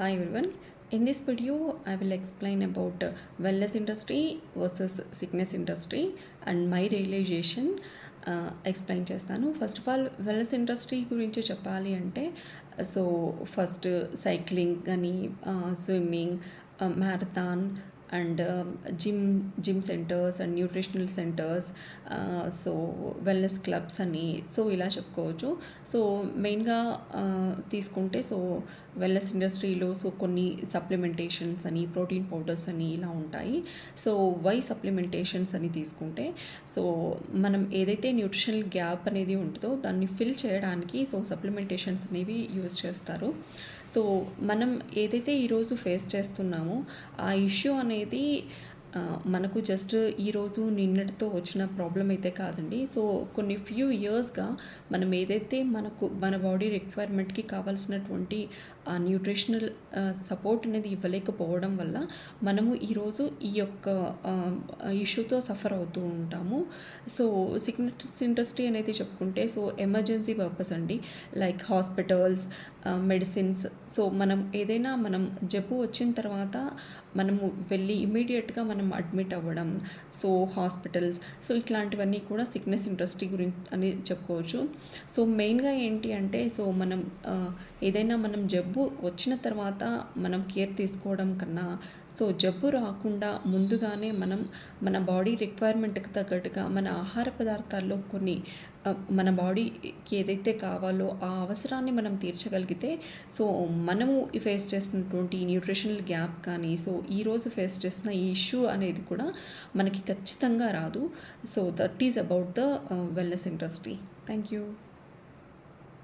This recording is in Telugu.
Hi everyone. In this video, I will explain about wellness industry versus sickness industry and my realization explain చేస్తాను. First of all wellness industry గురించి చెప్పాలి అంటే సో ఫస్ట్ సైక్లింగ్ కానీ swimming marathon and gym centres and nutritional centres so wellness clubs అని సో ఇలా చెప్పుకోవచ్చు. సో మెయిన్గా తీసుకుంటే సో వెల్నెస్ ఇండస్ట్రీలో సో కొన్ని సప్లిమెంటేషన్స్ అని ప్రోటీన్ పౌడర్స్ అని ఇలా ఉంటాయి. సో వై సప్లిమెంటేషన్స్ అని తీసుకుంటే సో మనం ఏదైతే న్యూట్రిషనల్ గ్యాప్ అనేది ఉంటుందో దాన్ని ఫిల్ చేయడానికి సో సప్లిమెంటేషన్స్ అనేవి యూజ్ చేస్తారు. సో మనం ఏదైతే ఈరోజు ఫేస్ చేస్తున్నామో ఆ ఇష్యూ అనేది మనకు జస్ట్ ఈరోజు నిన్నటితో వచ్చిన ప్రాబ్లం అయితే కాదండి. సో కొన్ని ఫ్యూ ఇయర్స్గా మనం ఏదైతే మన బాడీ రిక్వైర్మెంట్కి కావాల్సినటువంటి న్యూట్రిషనల్ సపోర్ట్ అనేది ఇవ్వలేకపోవడం వల్ల మనము ఈరోజు ఈ యొక్క ఇష్యూతో సఫర్ అవుతూ ఉంటాము. సో సిక్నెస్ ఇండస్ట్రీ అనేది చెప్పుకుంటే సో ఎమర్జెన్సీ పర్పస్ అండి, లైక్ హాస్పిటల్స్, మెడిసిన్స్. సో మనం ఏదైనా జబ్బు వచ్చిన తర్వాత మనము వెళ్ళి ఇమీడియట్గా మనం అడ్మిట్ అవ్వడం, సో హాస్పిటల్స్, సో ఇట్లాంటివన్నీ కూడా సిక్నెస్ ఇండస్ట్రీ గురించి అని చెప్పుకోవచ్చు. సో మెయిన్గా ఏంటి అంటే సో ఏదైనా జబ్బు వచ్చిన తర్వాత మనం కేర్ తీసుకోవడం కన్నా సో జబ్బు రాకుండా ముందుగానే మన బాడీ రిక్వైర్మెంట్కి తగ్గట్టుగా మన ఆహార పదార్థాల్లో కొన్ని మన బాడీకి ఏదైతే కావాలో ఆ అవసరాన్ని మనం తీర్చగలిగితే సో మనము ఫేస్ చేస్తున్నటువంటి న్యూట్రిషనల్ గ్యాప్ కానీ సో ఈరోజు ఫేస్ చేస్తున్న ఈ ఇష్యూ అనేది కూడా మనకి ఖచ్చితంగా రాదు. So that is about the wellness industry. Thank you.